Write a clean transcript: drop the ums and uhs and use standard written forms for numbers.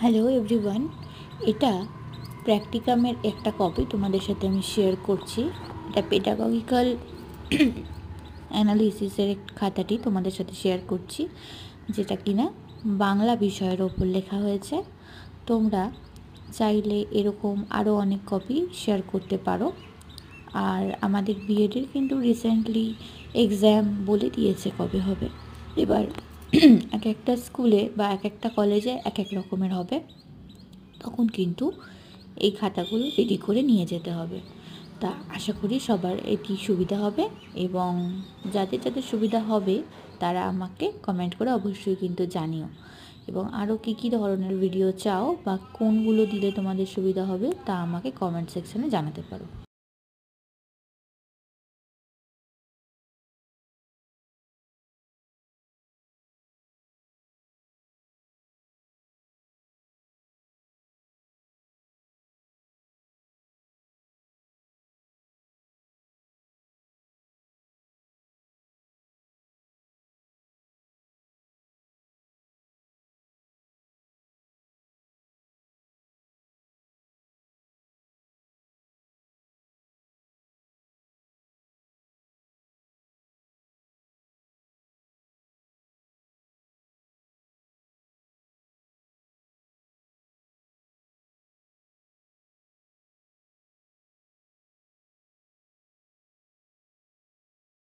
Hello everyone, এটা প্র্যাকটিকামের একটা copy তোমাদের সাথে আমি শেয়ার করছি। এটা পেডাগজিক্যাল অ্যানালিসিসের খাতাটি তোমাদের সাথে শেয়ার করছি, যেটা কিনা বাংলা বিষয়ের ওপর লেখা হয়েছে। তোমরা চাইলে এরকম আরও অনেক কপি শেয়ার করতে পারো। আর আমাদের বিএডের কিন্তু রিসেন্টলি এক্সাম বলে দিয়েছে কবে হবে। এবার এক একটা স্কুলে বা এক একটা কলেজে এক এক রকমের হবে, তখন কিন্তু এই খাতাগুলো রেডি করে নিয়ে যেতে হবে। তা আশা করি সবার এটি সুবিধা হবে, এবং যাদের যাদের সুবিধা হবে তারা আমাকে কমেন্ট করে অবশ্যই কিন্তু জানিও। এবং আরও কী কী ধরনের ভিডিও চাও বা কোনগুলো দিলে তোমাদের সুবিধা হবে তা আমাকে কমেন্ট সেকশানে জানাতে পারো।